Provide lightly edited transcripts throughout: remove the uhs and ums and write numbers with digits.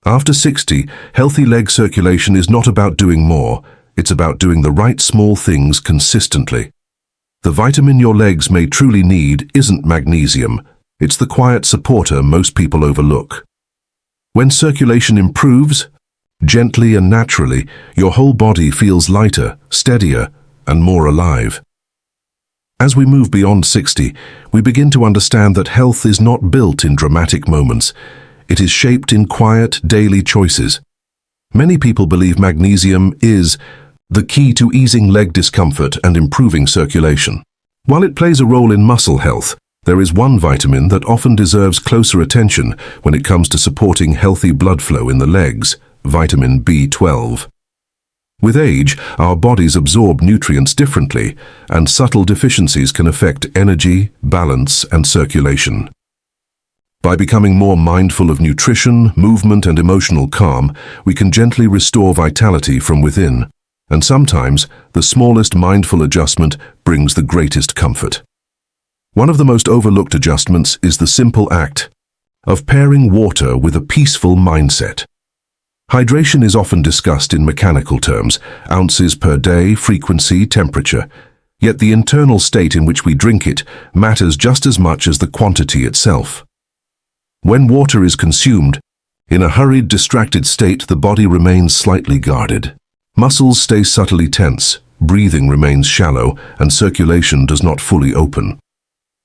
After 60, healthy leg circulation is not about doing more, it's about doing the right small things consistently. The vitamin your legs may truly need isn't magnesium, it's the quiet supporter most people overlook. When circulation improves, gently and naturally, your whole body feels lighter, steadier, and more alive. As we move beyond 60, we begin to understand that health is not built in dramatic moments. It is shaped in quiet, daily choices. Many people believe magnesium is the key to easing leg discomfort and improving circulation. While it plays a role in muscle health, there is one vitamin that often deserves closer attention when it comes to supporting healthy blood flow in the legs: vitamin B12. With age, our bodies absorb nutrients differently, and subtle deficiencies can affect energy, balance, and circulation. By becoming more mindful of nutrition, movement, and emotional calm, we can gently restore vitality from within. And sometimes, the smallest mindful adjustment brings the greatest comfort. One of the most overlooked adjustments is the simple act of pairing water with a peaceful mindset. Hydration is often discussed in mechanical terms: ounces per day, frequency, temperature. Yet the internal state in which we drink it matters just as much as the quantity itself. When water is consumed, in a hurried, distracted state, the body remains slightly guarded. Muscles stay subtly tense, breathing remains shallow, and circulation does not fully open.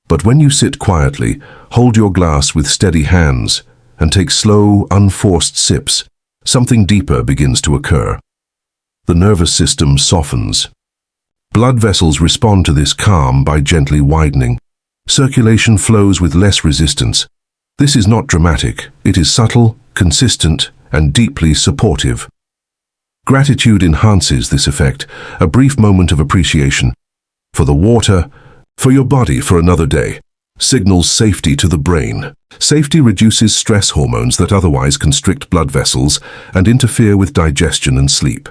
But when you sit quietly, hold your glass with steady hands, and take slow, unforced sips, something deeper begins to occur. The nervous system softens. Blood vessels respond to this calm by gently widening. Circulation flows with less resistance. This is not dramatic, it is subtle, consistent, and deeply supportive. Gratitude enhances this effect, a brief moment of appreciation for the water, for your body, for another day, signals safety to the brain. Safety reduces stress hormones that otherwise constrict blood vessels and interfere with digestion and sleep.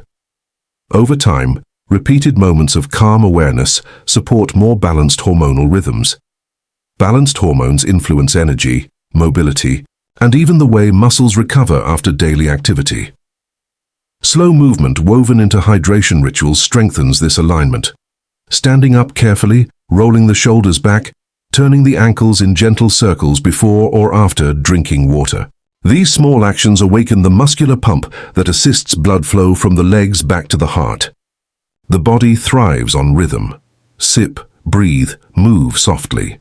Over time, repeated moments of calm awareness support more balanced hormonal rhythms. Balanced hormones influence energy, mobility, and even the way muscles recover after daily activity. Slow movement woven into hydration rituals strengthens this alignment. Standing up carefully, rolling the shoulders back, turning the ankles in gentle circles before or after drinking water. These small actions awaken the muscular pump that assists blood flow from the legs back to the heart. The body thrives on rhythm. Sip, breathe, move softly.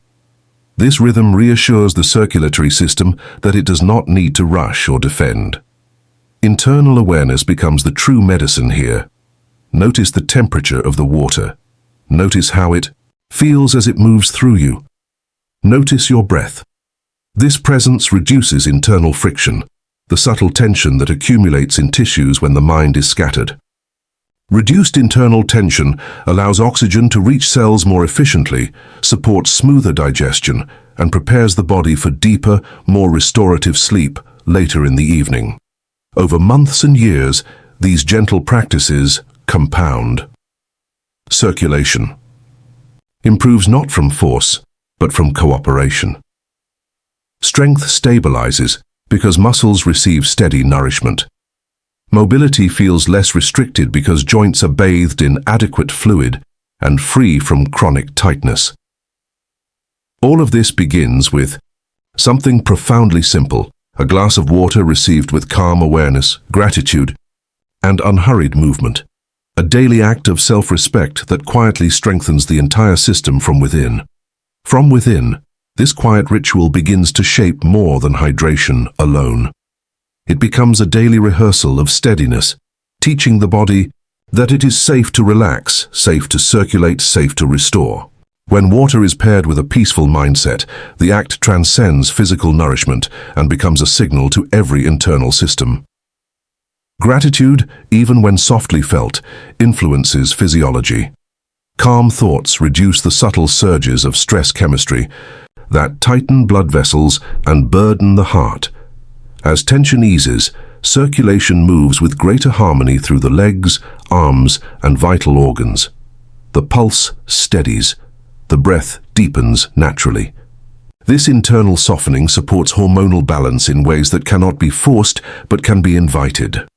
This rhythm reassures the circulatory system that it does not need to rush or defend. Internal awareness becomes the true medicine here. Notice the temperature of the water. Notice how it feels as it moves through you. Notice your breath. This presence reduces internal friction, the subtle tension that accumulates in tissues when the mind is scattered. Reduced internal tension allows oxygen to reach cells more efficiently, supports smoother digestion, and prepares the body for deeper, more restorative sleep later in the evening. Over months and years, these gentle practices compound. Circulation improves not from force, but from cooperation. Strength stabilizes because muscles receive steady nourishment. Mobility feels less restricted because joints are bathed in adequate fluid and free from chronic tightness. All of this begins with something profoundly simple: a glass of water received with calm awareness, gratitude, and unhurried movement. A daily act of self-respect that quietly strengthens the entire system from within. From within, this quiet ritual begins to shape more than hydration alone. It becomes a daily rehearsal of steadiness, teaching the body that it is safe to relax, safe to circulate, safe to restore. When water is paired with a peaceful mindset, the act transcends physical nourishment and becomes a signal to every internal system. Gratitude, even when softly felt, influences physiology. Calm thoughts reduce the subtle surges of stress chemistry that tighten blood vessels and burden the heart. As tension eases, circulation moves with greater harmony through the legs, arms, and vital organs. The pulse steadies. The breath deepens naturally. This internal softening supports hormonal balance in ways that cannot be forced but can be invited.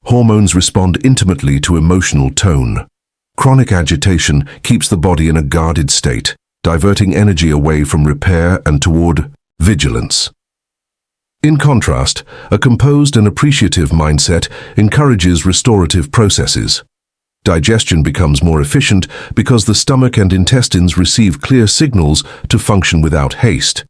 Hormones respond intimately to emotional tone. Chronic agitation keeps the body in a guarded state, diverting energy away from repair and toward vigilance. In contrast, a composed and appreciative mindset encourages restorative processes. Digestion becomes more efficient because the stomach and intestines receive clear signals to function without haste.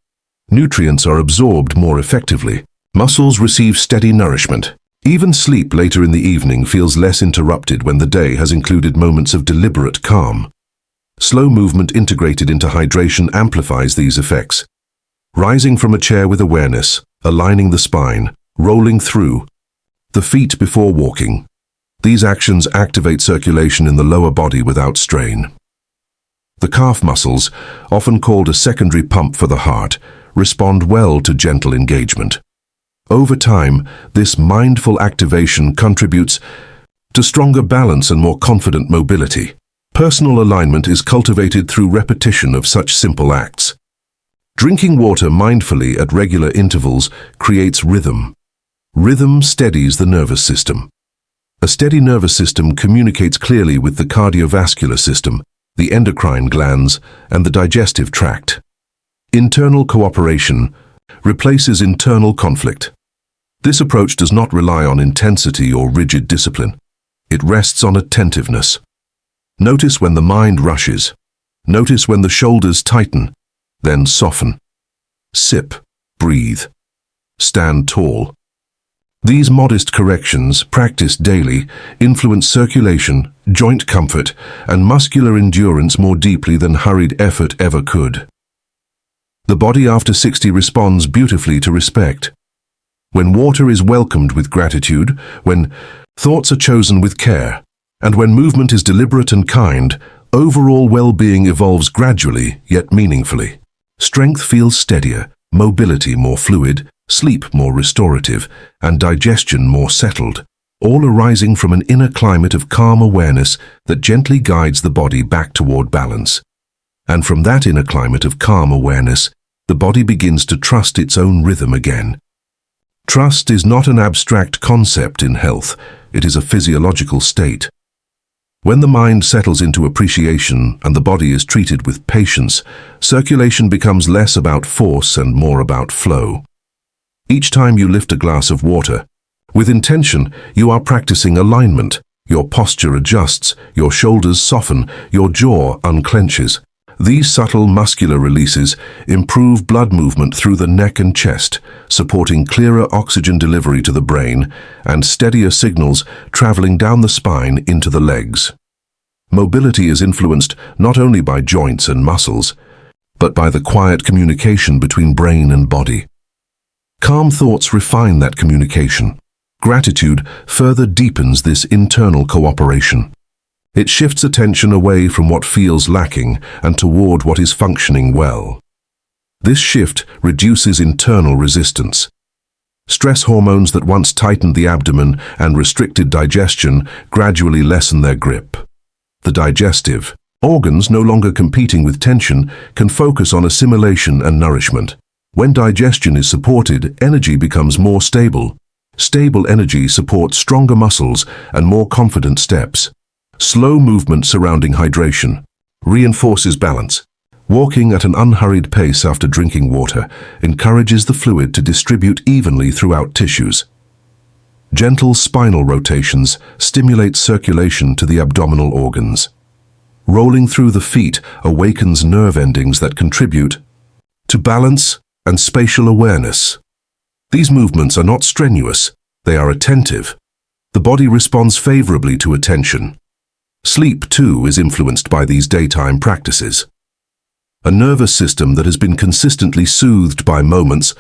Nutrients are absorbed more effectively. Muscles receive steady nourishment. Even sleep later in the evening feels less interrupted when the day has included moments of deliberate calm. Slow movement integrated into hydration amplifies these effects. Rising from a chair with awareness, aligning the spine, rolling through the feet before walking. These actions activate circulation in the lower body without strain. The calf muscles, often called a secondary pump for the heart, respond well to gentle engagement. Over time, this mindful activation contributes to stronger balance and more confident mobility. Personal alignment is cultivated through repetition of such simple acts. Drinking water mindfully at regular intervals creates rhythm. Rhythm steadies the nervous system. A steady nervous system communicates clearly with the cardiovascular system, the endocrine glands, and the digestive tract. Internal cooperation replaces internal conflict. This approach does not rely on intensity or rigid discipline. It rests on attentiveness. Notice when the mind rushes. Notice when the shoulders tighten, then soften. Sip, breathe. Stand tall. These modest corrections, practiced daily, influence circulation, joint comfort, and muscular endurance more deeply than hurried effort ever could. The body after 60 responds beautifully to respect. When water is welcomed with gratitude, when thoughts are chosen with care, and when movement is deliberate and kind, overall well-being evolves gradually yet meaningfully. Strength feels steadier, mobility more fluid, sleep more restorative, and digestion more settled, all arising from an inner climate of calm awareness that gently guides the body back toward balance. And from that inner climate of calm awareness, the body begins to trust its own rhythm again. Trust is not an abstract concept in health, it is a physiological state. When the mind settles into appreciation and the body is treated with patience, circulation becomes less about force and more about flow. Each time you lift a glass of water, with intention, you are practicing alignment. Your posture adjusts, your shoulders soften, your jaw unclenches. These subtle muscular releases improve blood movement through the neck and chest, supporting clearer oxygen delivery to the brain and steadier signals traveling down the spine into the legs. Mobility is influenced not only by joints and muscles, but by the quiet communication between brain and body. Calm thoughts refine that communication. Gratitude further deepens this internal cooperation. It shifts attention away from what feels lacking and toward what is functioning well. This shift reduces internal resistance. Stress hormones that once tightened the abdomen and restricted digestion gradually lessen their grip. The digestive organs, no longer competing with tension, can focus on assimilation and nourishment. When digestion is supported, energy becomes more stable. Stable energy supports stronger muscles and more confident steps. Slow movement surrounding hydration reinforces balance. Walking at an unhurried pace after drinking water encourages the fluid to distribute evenly throughout tissues. Gentle spinal rotations stimulate circulation to the abdominal organs. Rolling through the feet awakens nerve endings that contribute to balance and spatial awareness. These movements are not strenuous, they are attentive. The body responds favorably to attention. Sleep, too, is influenced by these daytime practices. A nervous system that has been consistently soothed by moments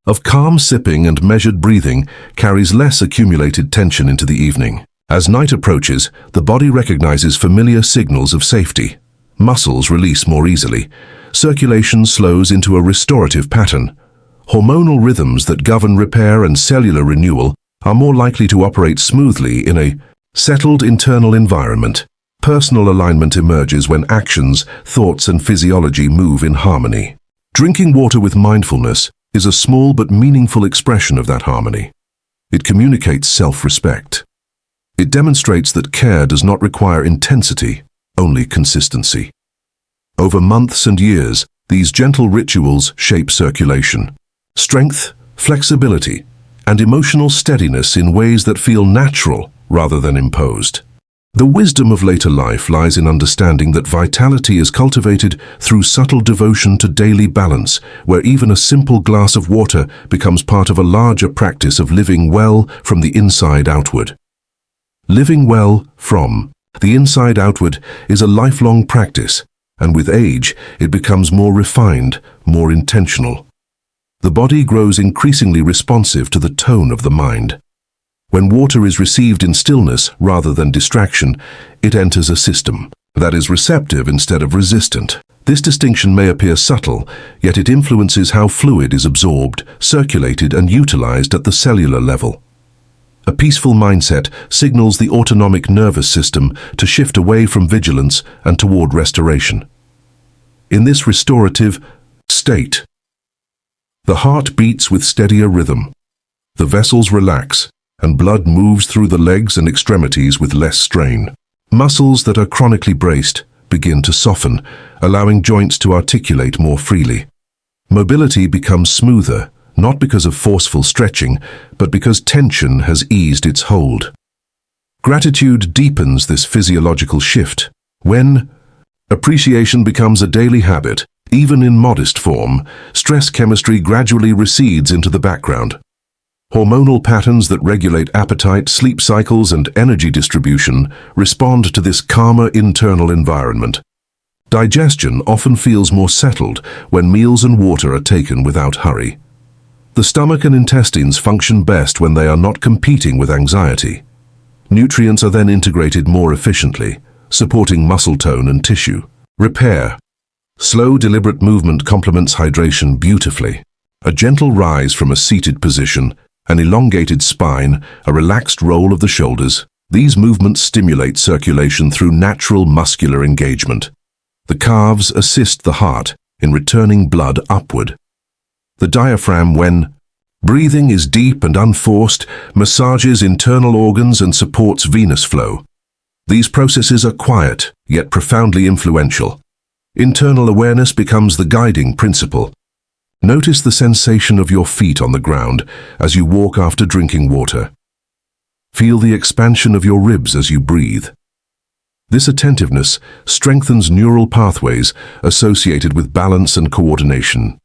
of calm sipping and measured breathing carries less accumulated tension into the evening. As night approaches, the body recognizes familiar signals of safety. Muscles release more easily. Circulation slows into a restorative pattern. Hormonal rhythms that govern repair and cellular renewal are more likely to operate smoothly in a settled internal environment. Personal alignment emerges when actions, thoughts, and physiology move in harmony. Drinking water with mindfulness is a small but meaningful expression of that harmony. It communicates self-respect. It demonstrates that care does not require intensity, only consistency. Over months and years, these gentle rituals shape circulation, strength, flexibility, and emotional steadiness in ways that feel natural rather than imposed. The wisdom of later life lies in understanding that vitality is cultivated through subtle devotion to daily balance, where even a simple glass of water becomes part of a larger practice of living well from the inside outward. Living well from the inside outward is a lifelong practice, and with age, it becomes more refined, more intentional. The body grows increasingly responsive to the tone of the mind. When water is received in stillness rather than distraction, it enters a system that is receptive instead of resistant. This distinction may appear subtle, yet it influences how fluid is absorbed, circulated, and utilized at the cellular level. A peaceful mindset signals the autonomic nervous system to shift away from vigilance and toward restoration. In this restorative state, the heart beats with steadier rhythm. The vessels relax, and blood moves through the legs and extremities with less strain. Muscles that are chronically braced begin to soften, allowing joints to articulate more freely. Mobility becomes smoother, not because of forceful stretching, but because tension has eased its hold. Gratitude deepens this physiological shift. When appreciation becomes a daily habit, even in modest form, stress chemistry gradually recedes into the background. Hormonal patterns that regulate appetite, sleep cycles, and energy distribution respond to this calmer internal environment. Digestion often feels more settled when meals and water are taken without hurry. The stomach and intestines function best when they are not competing with anxiety. Nutrients are then integrated more efficiently, supporting muscle tone and tissue repair. Slow, deliberate movement complements hydration beautifully. A gentle rise from a seated position, an elongated spine, a relaxed roll of the shoulders. These movements stimulate circulation through natural muscular engagement. The calves assist the heart in returning blood upward. The diaphragm, when breathing is deep and unforced, massages internal organs and supports venous flow. These processes are quiet, yet profoundly influential. Internal awareness becomes the guiding principle. Notice the sensation of your feet on the ground as you walk after drinking water. Feel the expansion of your ribs as you breathe. This attentiveness strengthens neural pathways associated with balance and coordination.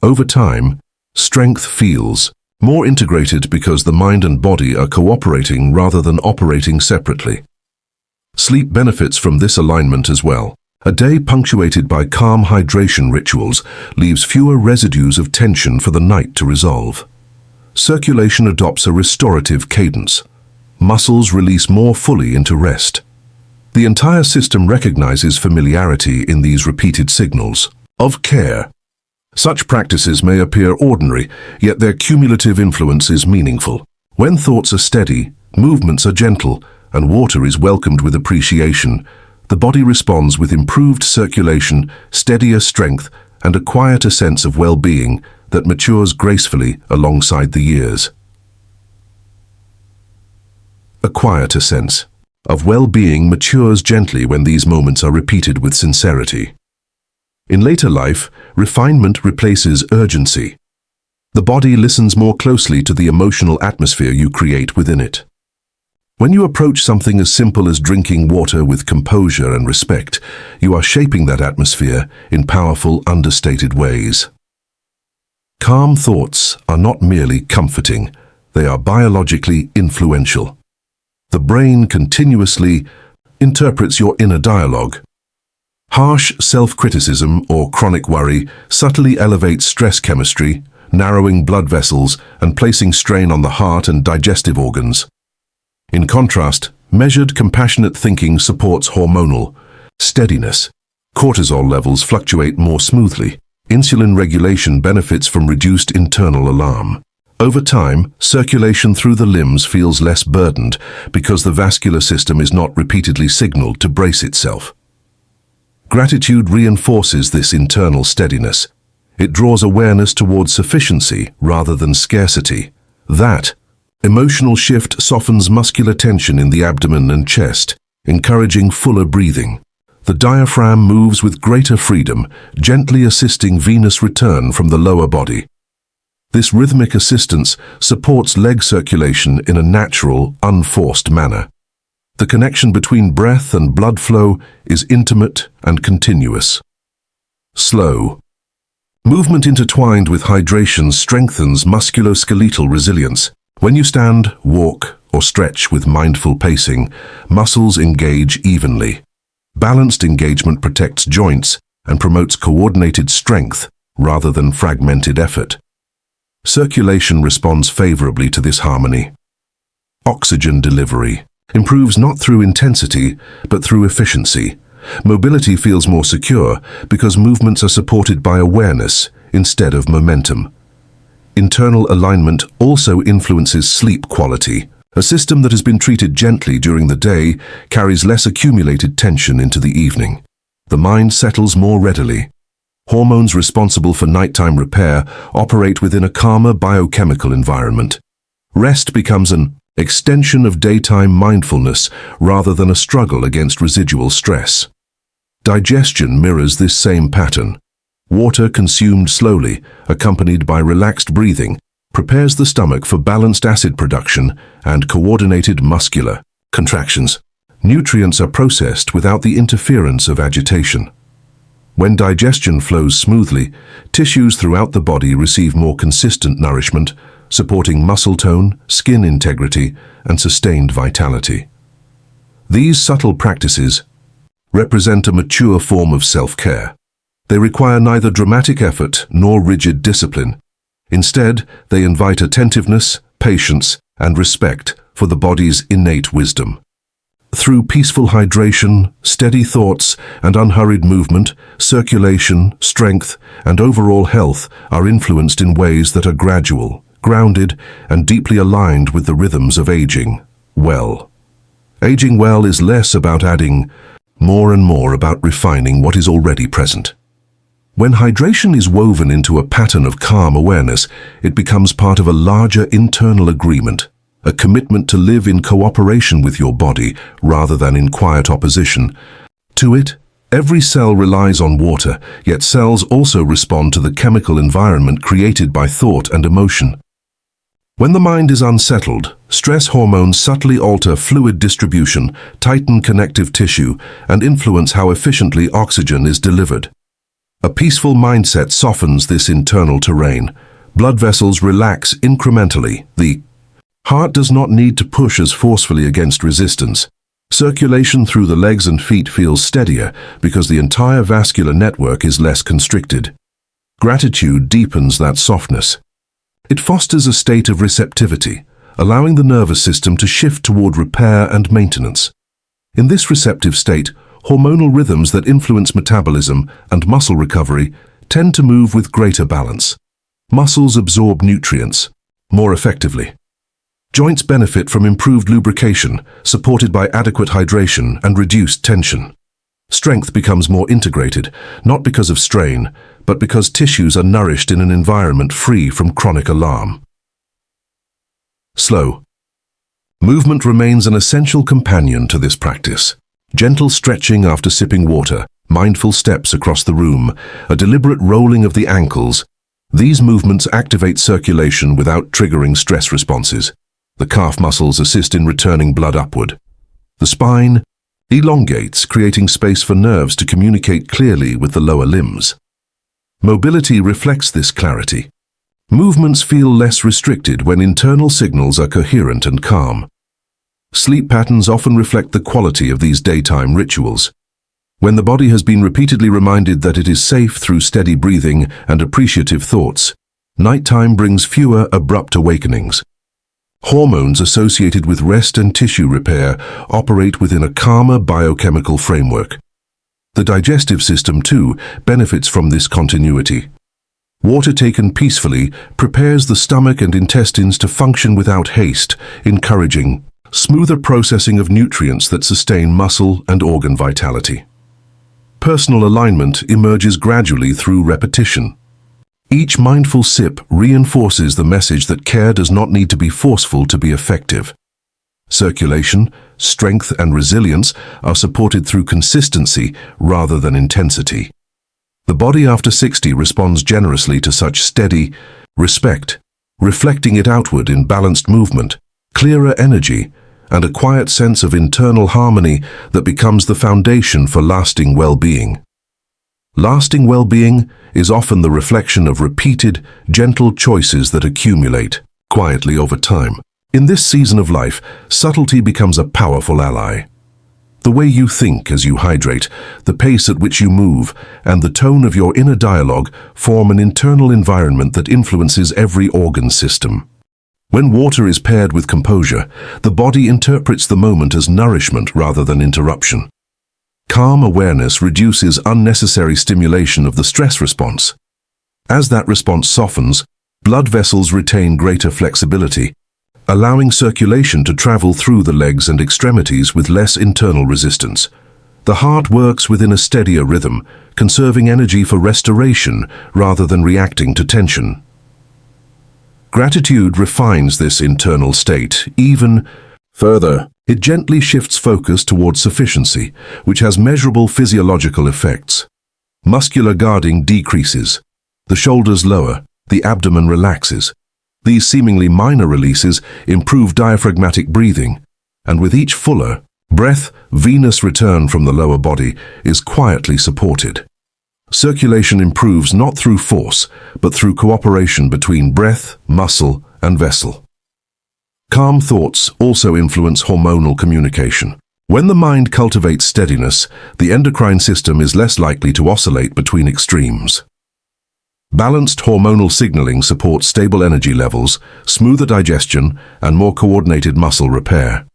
Over time, strength feels more integrated because the mind and body are cooperating rather than operating separately. Sleep benefits from this alignment as well. A day punctuated by calm hydration rituals leaves fewer residues of tension for the night to resolve. Circulation adopts a restorative cadence. Muscles release more fully into rest. The entire system recognizes familiarity in these repeated signals of care. Such practices may appear ordinary, yet their cumulative influence is meaningful. When thoughts are steady, movements are gentle, and water is welcomed with appreciation, the body responds with improved circulation, steadier strength, and a quieter sense of well-being that matures gracefully alongside the years. A quieter sense of well-being matures gently when these moments are repeated with sincerity. In later life, refinement replaces urgency. The body listens more closely to the emotional atmosphere you create within it. When you approach something as simple as drinking water with composure and respect, you are shaping that atmosphere in powerful, understated ways. Calm thoughts are not merely comforting, they are biologically influential. The brain continuously interprets your inner dialogue. Harsh self-criticism or chronic worry subtly elevates stress chemistry, narrowing blood vessels and placing strain on the heart and digestive organs. In contrast, measured, compassionate thinking supports hormonal steadiness. Cortisol levels fluctuate more smoothly. Insulin regulation benefits from reduced internal alarm. Over time, circulation through the limbs feels less burdened because the vascular system is not repeatedly signaled to brace itself. Gratitude reinforces this internal steadiness. It draws awareness towards sufficiency rather than scarcity. That emotional shift softens muscular tension in the abdomen and chest, encouraging fuller breathing. The diaphragm moves with greater freedom, gently assisting venous return from the lower body. This rhythmic assistance supports leg circulation in a natural, unforced manner. The connection between breath and blood flow is intimate and continuous. Slow. Movement intertwined with hydration strengthens musculoskeletal resilience. When you stand, walk, or stretch with mindful pacing, muscles engage evenly. Balanced engagement protects joints and promotes coordinated strength rather than fragmented effort. Circulation responds favorably to this harmony. Oxygen delivery improves not through intensity, but through efficiency. Mobility feels more secure because movements are supported by awareness instead of momentum. Internal alignment also influences sleep quality. A system that has been treated gently during the day carries less accumulated tension into the evening. The mind settles more readily. Hormones responsible for nighttime repair operate within a calmer biochemical environment. Rest becomes an extension of daytime mindfulness rather than a struggle against residual stress. Digestion mirrors this same pattern. Water consumed slowly, accompanied by relaxed breathing, prepares the stomach for balanced acid production and coordinated muscular contractions. Nutrients are processed without the interference of agitation. When digestion flows smoothly, tissues throughout the body receive more consistent nourishment, supporting muscle tone, skin integrity, and sustained vitality. These subtle practices represent a mature form of self-care. They require neither dramatic effort nor rigid discipline. Instead, they invite attentiveness, patience, and respect for the body's innate wisdom. Through peaceful hydration, steady thoughts, and unhurried movement, circulation, strength, and overall health are influenced in ways that are gradual, grounded, and deeply aligned with the rhythms of aging well. Aging well is less about adding, more and more about refining what is already present. When hydration is woven into a pattern of calm awareness, it becomes part of a larger internal agreement, a commitment to live in cooperation with your body rather than in quiet opposition. To it, every cell relies on water, yet cells also respond to the chemical environment created by thought and emotion. When the mind is unsettled, stress hormones subtly alter fluid distribution, tighten connective tissue, and influence how efficiently oxygen is delivered. A peaceful mindset softens this internal terrain. Blood vessels relax incrementally. The heart does not need to push as forcefully against resistance. Circulation through the legs and feet feels steadier because the entire vascular network is less constricted. Gratitude deepens that softness. It fosters a state of receptivity, allowing the nervous system to shift toward repair and maintenance. In this receptive state, hormonal rhythms that influence metabolism and muscle recovery tend to move with greater balance. Muscles absorb nutrients more effectively. Joints benefit from improved lubrication, supported by adequate hydration and reduced tension. Strength becomes more integrated, not because of strain, but because tissues are nourished in an environment free from chronic alarm. Slow. Movement remains an essential companion to this practice. Gentle stretching after sipping water, mindful steps across the room, a deliberate rolling of the ankles. These movements activate circulation without triggering stress responses. The calf muscles assist in returning blood upward. The spine elongates, creating space for nerves to communicate clearly with the lower limbs. Mobility reflects this clarity. Movements feel less restricted when internal signals are coherent and calm. Sleep patterns often reflect the quality of these daytime rituals. When the body has been repeatedly reminded that it is safe through steady breathing and appreciative thoughts, nighttime brings fewer abrupt awakenings. Hormones associated with rest and tissue repair operate within a calmer biochemical framework. The digestive system, too, benefits from this continuity. Water taken peacefully prepares the stomach and intestines to function without haste, encouraging smoother processing of nutrients that sustain muscle and organ vitality. Personal alignment emerges gradually through repetition. Each mindful sip reinforces the message that care does not need to be forceful to be effective. Circulation, strength, and resilience are supported through consistency rather than intensity. The body after 60 responds generously to such steady respect, reflecting it outward in balanced movement, clearer energy, and a quiet sense of internal harmony that becomes the foundation for lasting well-being. Lasting well-being is often the reflection of repeated, gentle choices that accumulate quietly over time. In this season of life, subtlety becomes a powerful ally. The way you think as you hydrate, the pace at which you move, and the tone of your inner dialogue form an internal environment that influences every organ system. When water is paired with composure, the body interprets the moment as nourishment rather than interruption. Calm awareness reduces unnecessary stimulation of the stress response. As that response softens, blood vessels retain greater flexibility, allowing circulation to travel through the legs and extremities with less internal resistance. The heart works within a steadier rhythm, conserving energy for restoration rather than reacting to tension. Gratitude refines this internal state even further. It gently shifts focus towards sufficiency, which has measurable physiological effects. Muscular guarding decreases. The shoulders lower, the abdomen relaxes. These seemingly minor releases improve diaphragmatic breathing, and with each fuller breath, venous return from the lower body is quietly supported. Circulation improves not through force, but through cooperation between breath, muscle, and vessel. Calm thoughts also influence hormonal communication. When the mind cultivates steadiness, the endocrine system is less likely to oscillate between extremes. Balanced hormonal signaling supports stable energy levels, smoother digestion, and more coordinated muscle repair.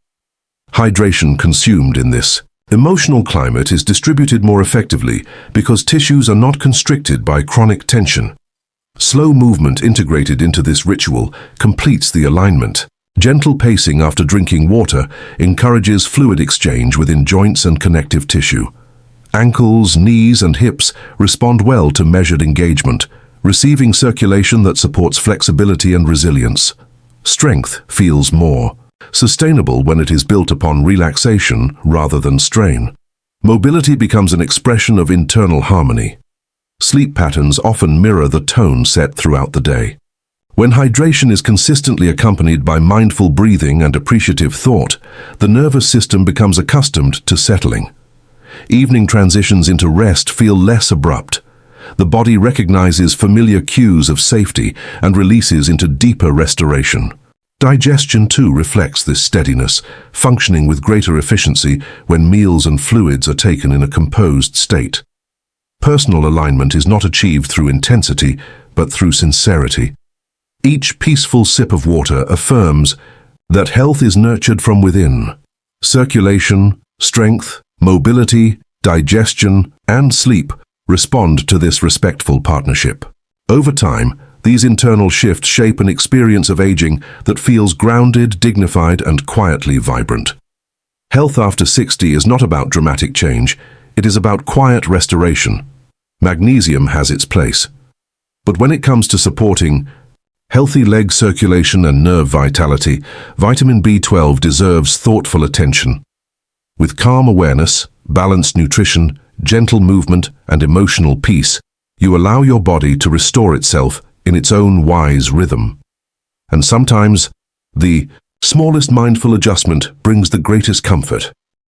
Hydration consumed in this emotional climate is distributed more effectively because tissues are not constricted by chronic tension. Slow movement integrated into this ritual completes the alignment. Gentle pacing after drinking water encourages fluid exchange within joints and connective tissue. Ankles, knees, and hips respond well to measured engagement, receiving circulation that supports flexibility and resilience. Strength feels more sustainable when it is built upon relaxation rather than strain. Mobility becomes an expression of internal harmony. Sleep patterns often mirror the tone set throughout the day. When hydration is consistently accompanied by mindful breathing and appreciative thought, the nervous system becomes accustomed to settling. Evening transitions into rest feel less abrupt. The body recognizes familiar cues of safety and releases into deeper restoration. Digestion too reflects this steadiness, functioning with greater efficiency when meals and fluids are taken in a composed state. Personal alignment is not achieved through intensity, but through sincerity. Each peaceful sip of water affirms that health is nurtured from within. Circulation, strength, mobility, digestion, and sleep respond to this respectful partnership. Over time, these internal shifts shape an experience of aging that feels grounded, dignified, and quietly vibrant. Health after 60 is not about dramatic change, it is about quiet restoration. Magnesium has its place. But when it comes to supporting healthy leg circulation and nerve vitality, vitamin B12 deserves thoughtful attention. With calm awareness, balanced nutrition, gentle movement, and emotional peace, you allow your body to restore itself in its own wise rhythm. And sometimes, the smallest mindful adjustment brings the greatest comfort.